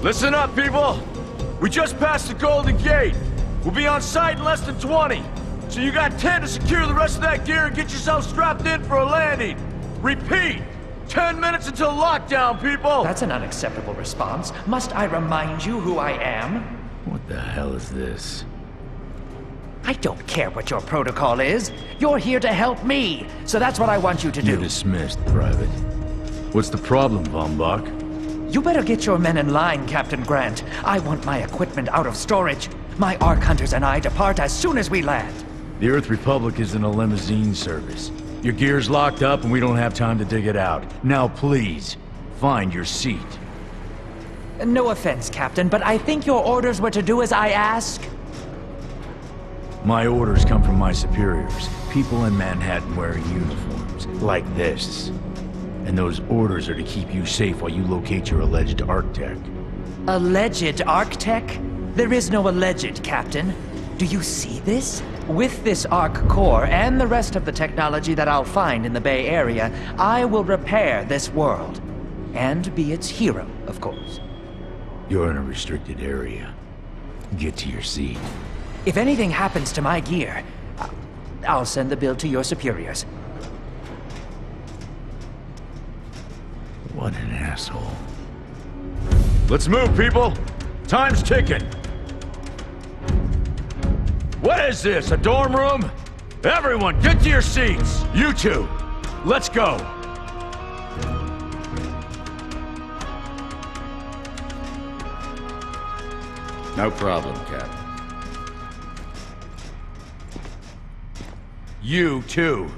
Listen up, people! We just passed the Golden Gate. We'll be on site in less than 20. So you got 10 to secure the rest of that gear and get yourself strapped in for a landing. Repeat! 10 minutes until lockdown, people! That's an unacceptable response. Must I remind you who I am? What the hell is this? I don't care what your protocol is. You're here to help me, so that's what I want you to do. You're dismissed, Private. What's the problem, Von Bach? You better get your men in line, Captain Grant. I want my equipment out of storage. My Ark Hunters and I depart as soon as we land. The Earth Republic is in a limousine service. Your gear's locked up and we don't have time to dig it out. Now please, find your seat. No offense, Captain, but I think your orders were to do as I ask. My orders come from my superiors. People in Manhattan wearing uniforms, like this. And those orders are to keep you safe while you locate your alleged Arc-Tech. Alleged Arc-Tech? There is no alleged, Captain. Do you see this? With this Arc core and the rest of the technology that I'll find in the Bay Area, I will repair this world. And be its hero, of course. You're in a restricted area. Get to your seat. If anything happens to my gear, I'll send the bill to your superiors. What an asshole. Let's move, people! Time's ticking! What is this, a dorm room? Everyone, get to your seats! You two, let's go! No problem, Cap. You too.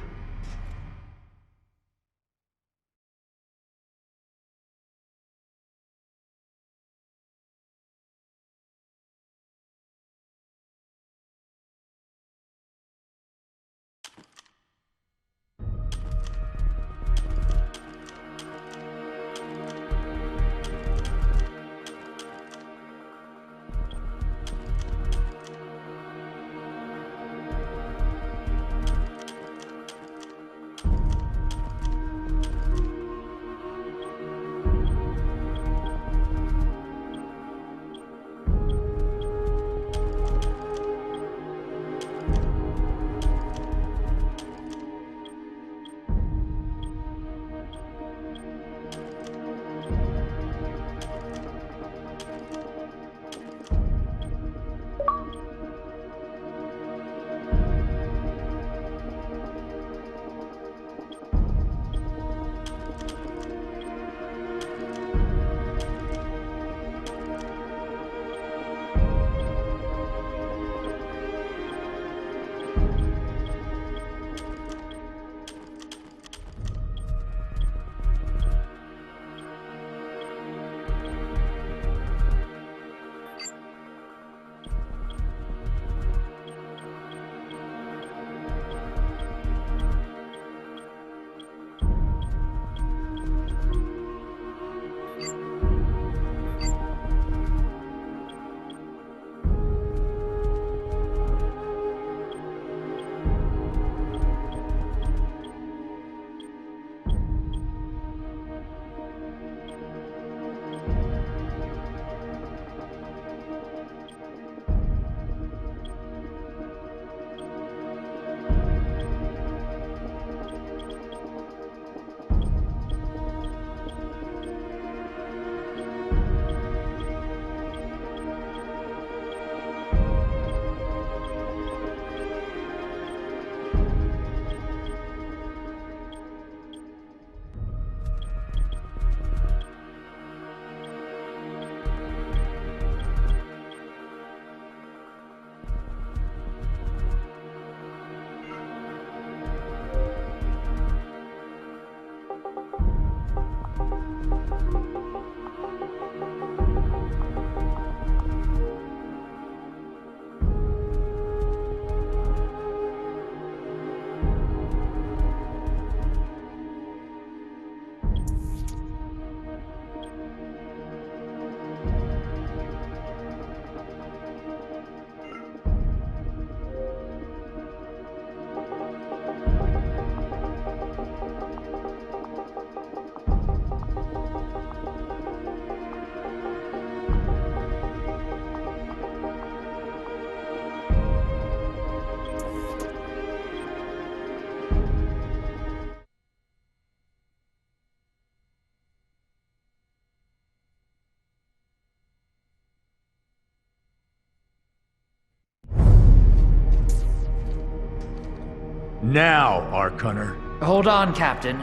Now, Ark Hunter. Hold on, Captain.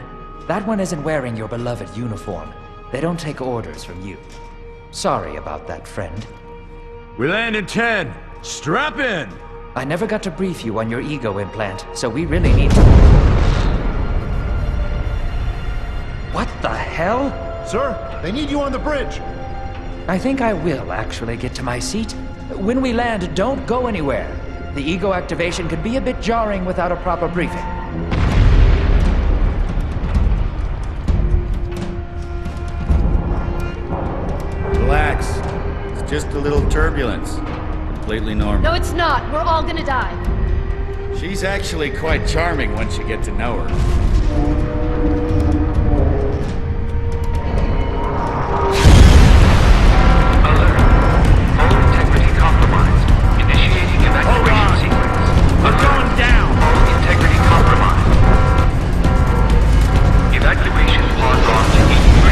That one isn't wearing your beloved uniform. They don't take orders from you. Sorry about that, friend. We land in 10. Strap in! I never got to brief you on your ego implant, so we really need to... What the hell? Sir, they need you on the bridge. I think I will actually get to my seat. When we land, don't go anywhere. The ego activation could be a bit jarring without a proper briefing. Relax. It's just a little turbulence. Completely normal. No, it's not. We're all gonna die. She's actually quite charming once you get to know her. Alert. All integrity compromised. Initiating evacuation sequence. We're going down! All integrity compromised. Evacuation pod on to E3.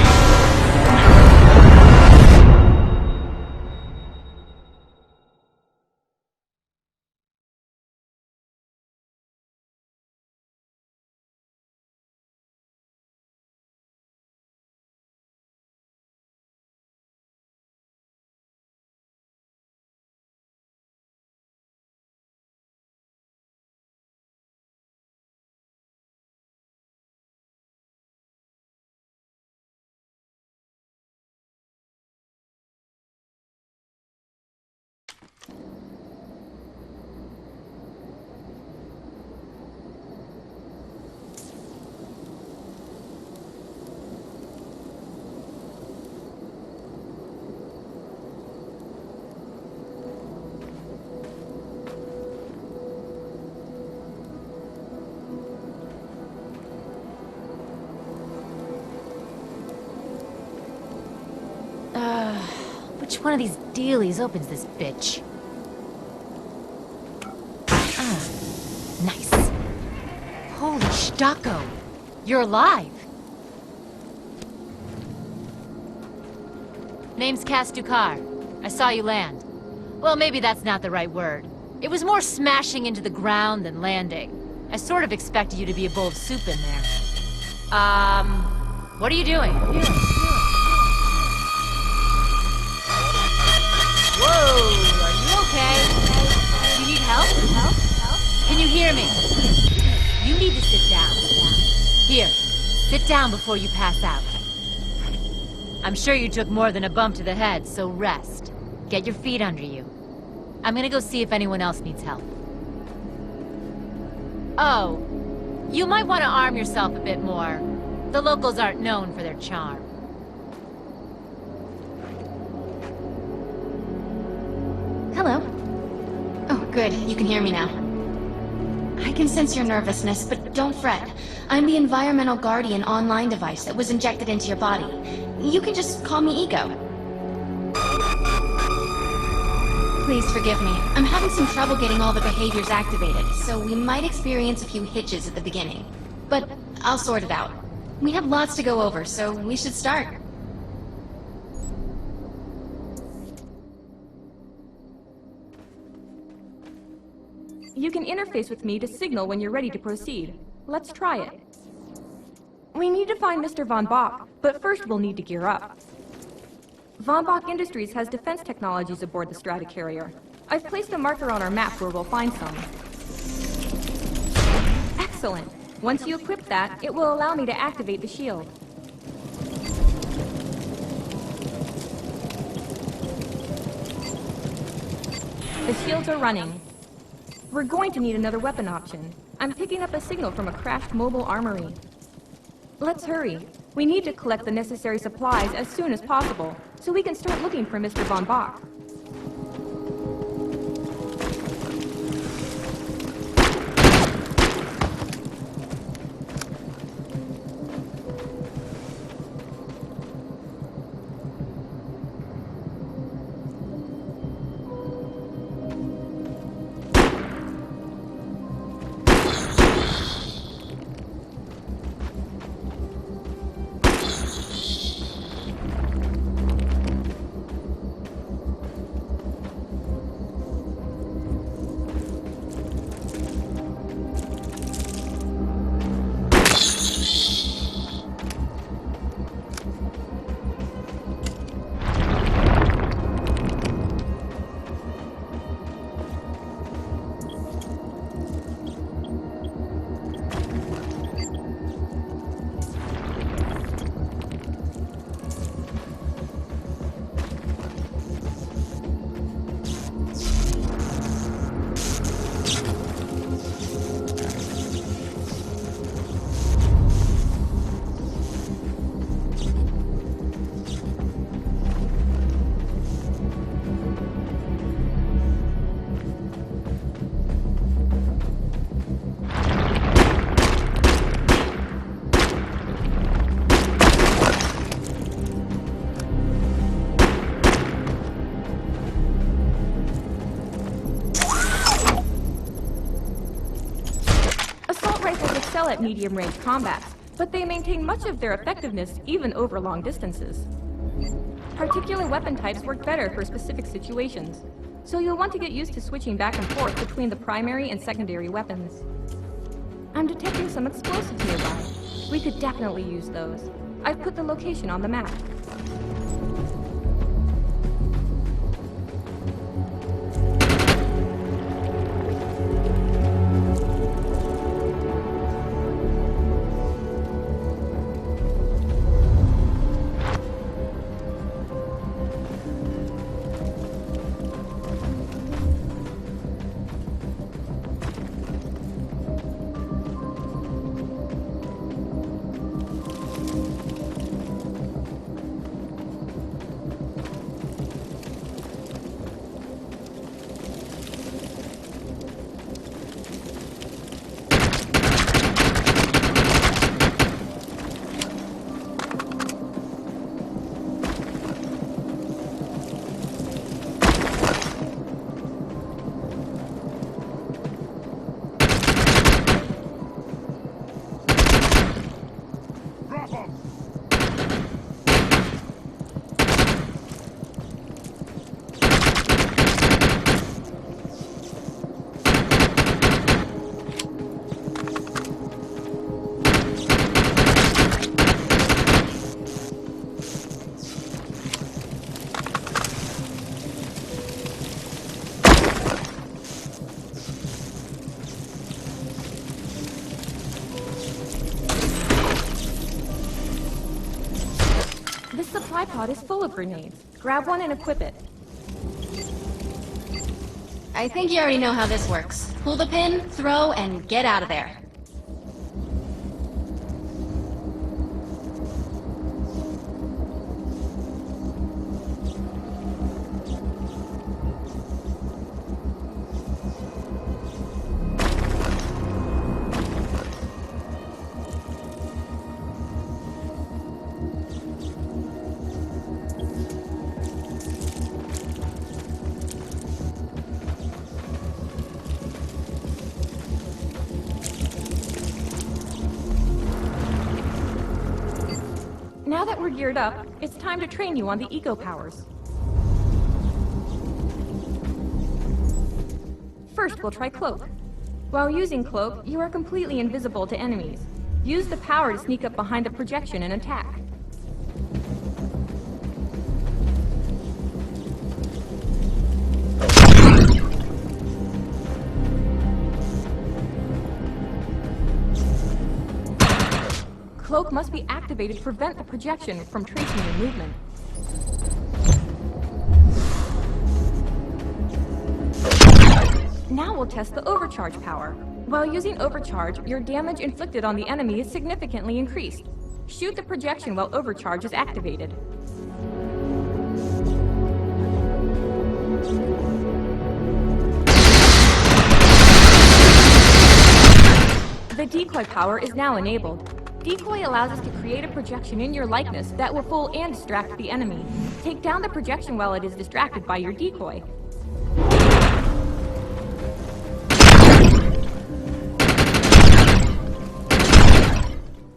Which one of these dealies opens this bitch? Nice. Holy Stocko. You're alive. Name's Cass Dukar. I saw you land. Well, maybe that's not the right word. It was more smashing into the ground than landing. I sort of expected you to be a bowl of soup in there. What are you doing? Whoa, are you okay? You need help? Can you hear me? You need to sit down. Here, sit down before you pass out. I'm sure you took more than a bump to the head, so rest. Get your feet under you. I'm gonna go see if anyone else needs help. Oh, you might want to arm yourself a bit more. The locals aren't known for their charm. Hello. Oh, good. You can hear me now. I can sense your nervousness, but don't fret. I'm the environmental guardian online device that was injected into your body. You can just call me Ego. Please forgive me. I'm having some trouble getting all the behaviors activated, so we might experience a few hitches at the beginning. But I'll sort it out. We have lots to go over, so we should start. You can interface with me to signal when you're ready to proceed. Let's try it. We need to find Mr. Von Bach, but first we'll need to gear up. Von Bach Industries has defense technologies aboard the Stratocarrier. I've placed a marker on our map where we'll find some. Excellent. Once you equip that, it will allow me to activate the shield. The shields are running. We're going to need another weapon option. I'm picking up a signal from a crashed mobile armory. Let's hurry. We need to collect the necessary supplies as soon as possible, so we can start looking for Mr. Von Bach. excel at medium-range combats, but they maintain much of their effectiveness even over long distances. Particular weapon types work better for specific situations, so you'll want to get used to switching back and forth between the primary and secondary weapons. I'm detecting some explosives nearby. We could definitely use those. I've put the location on the map. This supply pod is full of grenades. Grab one and equip it. I think you already know how this works. Pull the pin, throw, and get out of there. Now that we're geared up, it's time to train you on the eco powers. First, we'll try Cloak. While using Cloak, you are completely invisible to enemies. Use the power to sneak up behind the projection and attack. Cloak must be activated to prevent the projection from tracing your movement. Now we'll test the overcharge power. While using overcharge, your damage inflicted on the enemy is significantly increased. Shoot the projection while overcharge is activated. The decoy power is now enabled. Decoy allows us to create a projection in your likeness that will fool and distract the enemy. Take down the projection while it is distracted by your decoy.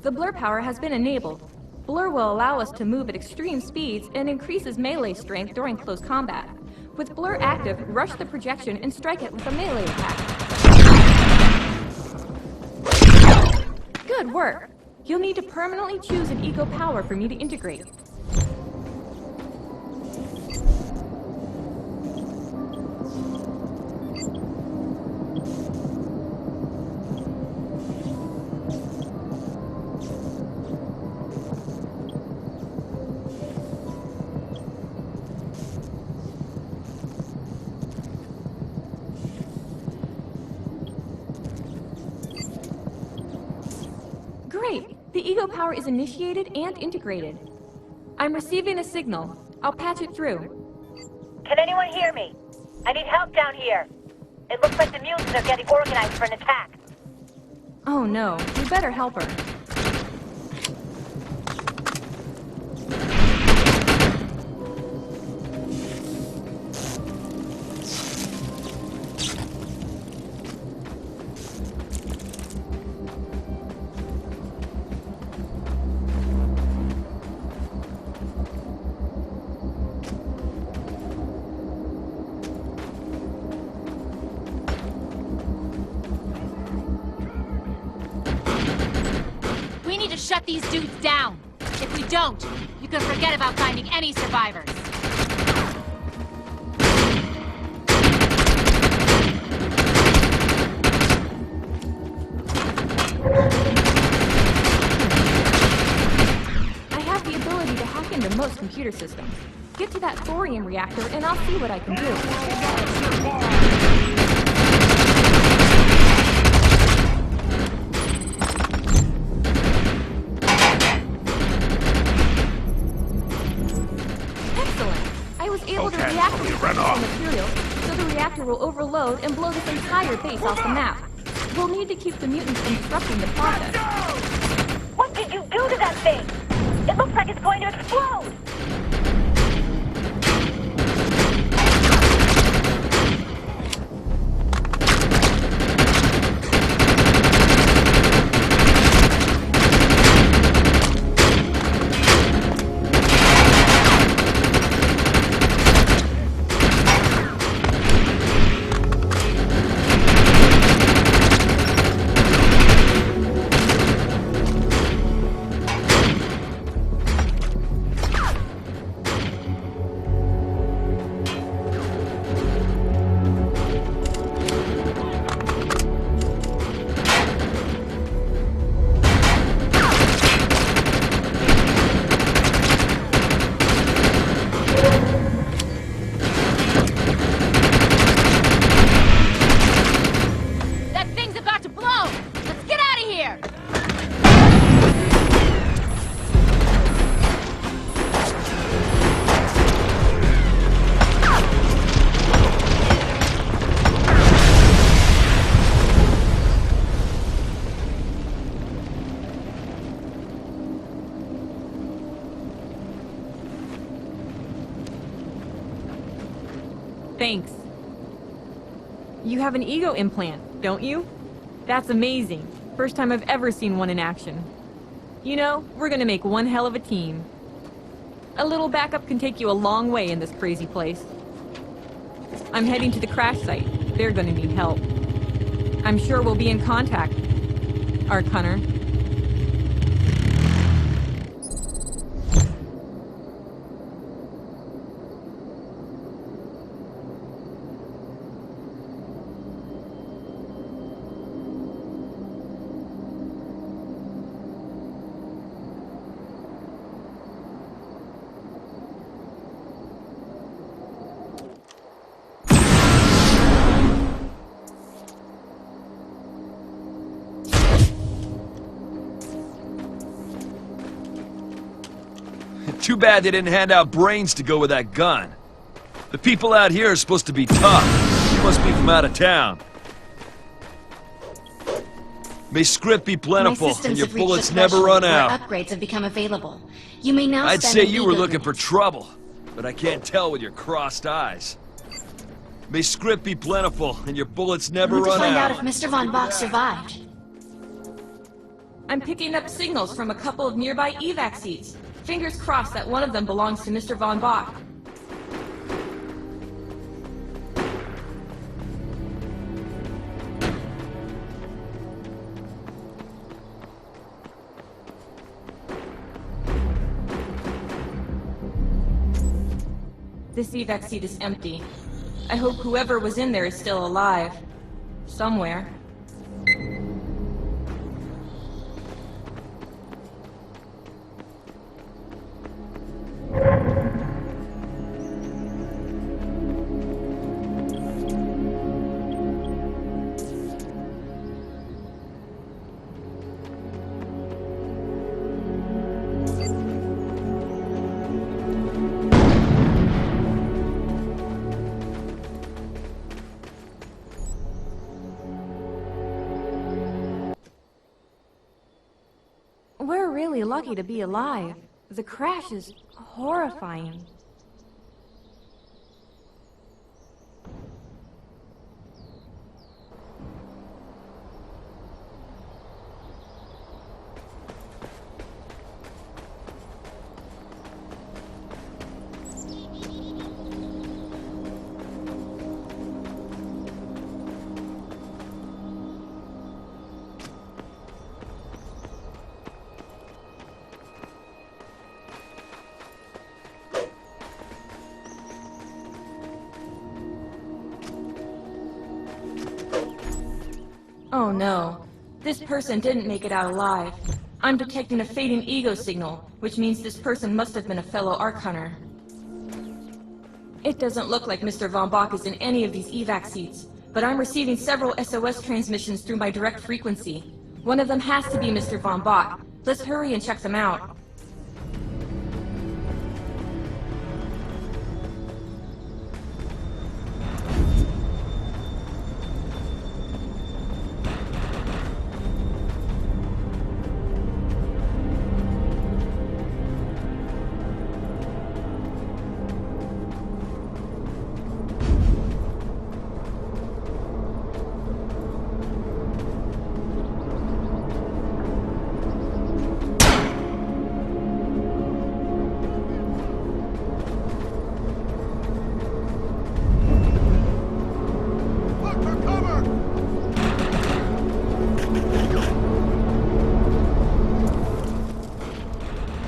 The blur power has been enabled. Blur will allow us to move at extreme speeds and increases melee strength during close combat. With blur active, rush the projection and strike it with a melee attack. Good work! You'll need to permanently choose an eco power for me to integrate. Great! The ego power is initiated and integrated. I'm receiving a signal. I'll patch it through. Can anyone hear me? I need help down here. It looks like the mutants are getting organized for an attack. Oh no, we better help her. shut these dudes down. If we don't, you can forget about finding any survivors. I have the ability to hack into most computer systems. Get to that thorium reactor and I'll see what I can do. Able to reactivate the material, so the reactor will overload and blow this entire base off the map. We'll need to keep the mutants from disrupting the process. What did you do to that thing? It looks like it's going to explode! Thanks. You have an ego implant, don't you? That's amazing. First time I've ever seen one in action. You know, we're gonna make one hell of a team. A little backup can take you a long way in this crazy place. I'm heading to the crash site. They're gonna need help. I'm sure we'll be in contact, Ark Hunter. Too bad they didn't hand out brains to go with that gun. The people out here are supposed to be tough. You must be from out of town. May script be plentiful and your bullets never run out. Upgrades have become available. You may now I'd spend say an you were ego looking for unit. trouble, but I can't tell with your crossed eyes. May script be plentiful and your bullets never I want to run find out out. if Mr. Von Bach survived. I'm picking up signals from a couple of nearby evac seats. Fingers crossed that one of them belongs to Mr. Von Bach. This evac seat is empty. I hope whoever was in there is still alive. Somewhere. We're really lucky to be alive. The crash is horrifying. Oh no. This person didn't make it out alive. I'm detecting a fading ego signal, which means this person must have been a fellow Ark Hunter. It doesn't look like Mr. Von Bach is in any of these evac seats, but I'm receiving several SOS transmissions through my direct frequency. One of them has to be Mr. Von Bach. Let's hurry and check them out. Look for cover!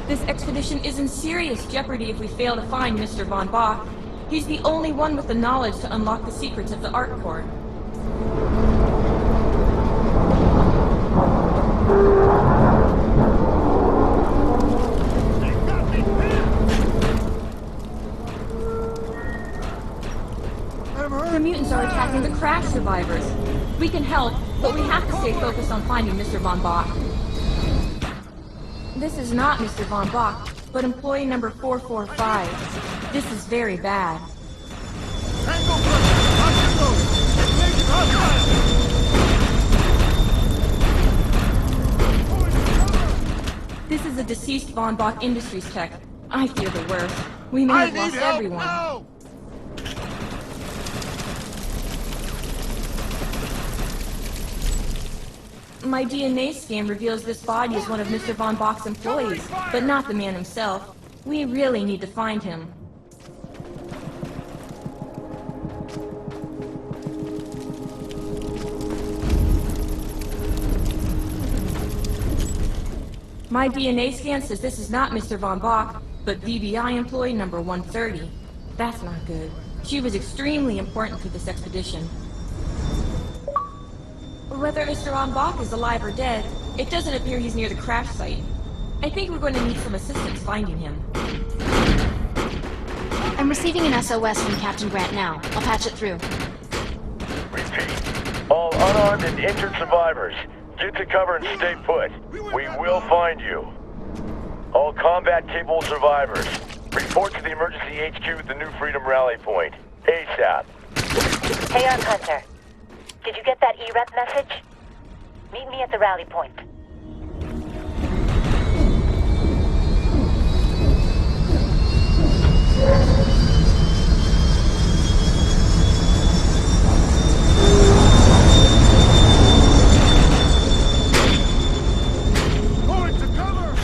This expedition is in serious jeopardy if we fail to find Mr. Von Bach. He's the only one with the knowledge to unlock the secrets of the Ark Core. They got me pinned! I'm hurt! The mutants are attacking the crash survivors. We can help, but we have to stay focused on finding Mr. Von Bach. This is not Mr. Von Bach, but employee number 445. This is very bad. Tango first! Watch your road! Engage hostile! This is a deceased Von Bach Industries tech. I fear the worst. We may have lost everyone. now! My DNA scan reveals this body is one of Mr. Von Bach's employees, but not the man himself. We really need to find him. My DNA scan says this is not Mr. Von Bach, but VBI employee number 130. That's not good. She was extremely important for this expedition. Whether Mr. Von Bach is alive or dead, it doesn't appear he's near the crash site. I think we're going to need some assistance finding him. I'm receiving an SOS from Captain Grant now. I'll patch it through. Repeat. All unarmed and injured survivors, get to cover and stay put. We will find you. All combat-capable survivors, report to the emergency HQ at the New Freedom Rally Point. ASAP. Hey, Ark Hunter. Did you get that EREP message? Meet me at the rally point. Going to cover!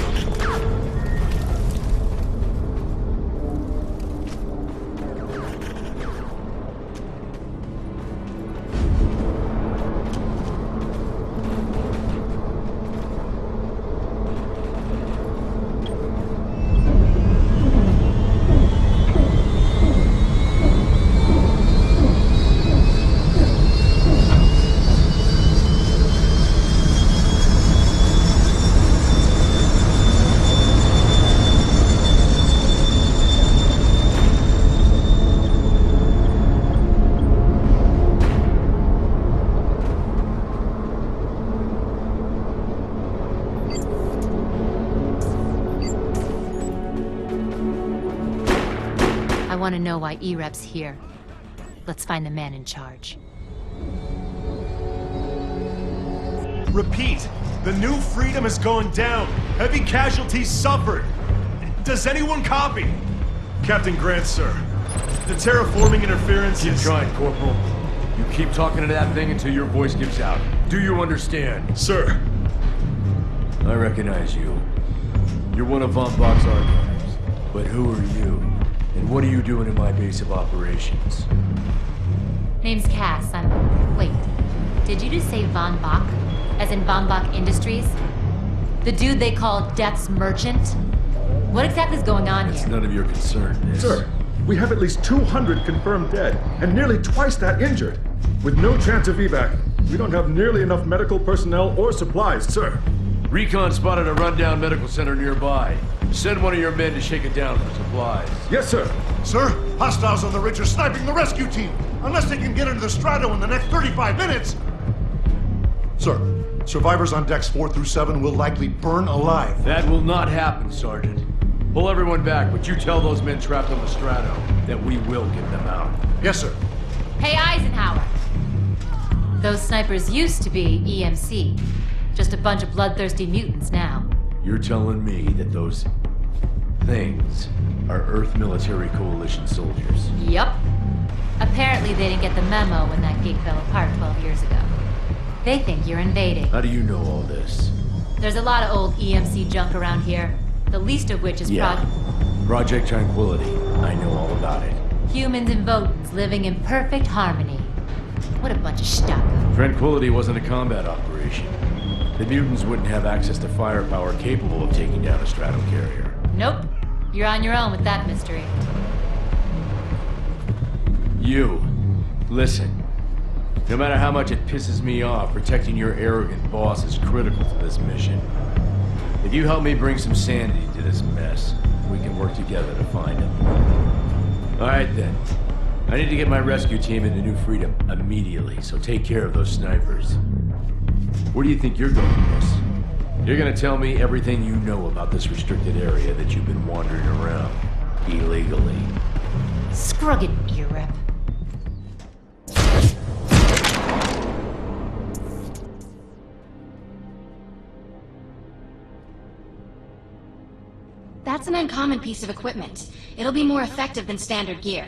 I want to know why EREP's here. Let's find the man in charge. Repeat, the New Freedom is going down. Heavy casualties suffered. Does anyone copy? Captain Grant, sir. The terraforming interference Keep is... trying, Corporal. You keep talking to that thing until your voice gives out. Do you understand? Sir. I recognize you. You're one of Von Bach's archives. But who are you? And what are you doing in my base of operations? Name's Cass. Wait. Did you just say Von Bach? As in Von Bach Industries? The dude they call Death's Merchant? What exactly is going on It's here? none of your concern, miss. Sir, we have at least 200 confirmed dead, and nearly twice that injured. With no chance of evac, We don't have nearly enough medical personnel or supplies, sir. Recon spotted a rundown medical center nearby. Send one of your men to shake it down for supplies. Yes, sir. Sir, hostiles on the ridge are sniping the rescue team. Unless they can get into the Strato in the next 35 minutes. Sir, survivors on decks 4 through 7 will likely burn alive. That will not happen, Sergeant. Pull everyone back, but you tell those men trapped on the Strato that we will get them out. Yes, sir. Hey, Eisenhower. Those snipers used to be EMC. Just a bunch of bloodthirsty mutants now. You're telling me that those things are Earth Military Coalition soldiers? Yup. Apparently they didn't get the memo when that gate fell apart 12 years ago. They think you're invading. How do you know all this? There's a lot of old EMC junk around here. The least of which is Project Tranquility. I know all about it. humans and Votans living in perfect harmony. What a bunch of stuff. Tranquility wasn't a combat operation. The mutants wouldn't have access to firepower capable of taking down a stratocarrier. Nope. You're on your own with that mystery. You, listen. No matter how much it pisses me off, protecting your arrogant boss is critical to this mission. If you help me bring some sanity to this mess, we can work together to find him. All right then. I need to get my rescue team into New Freedom immediately, so take care of those snipers. Where do you think you're going, miss? You're gonna tell me everything you know about this restricted area that you've been wandering around illegally. Scrugged ear rep. That's an uncommon piece of equipment. It'll be more effective than standard gear.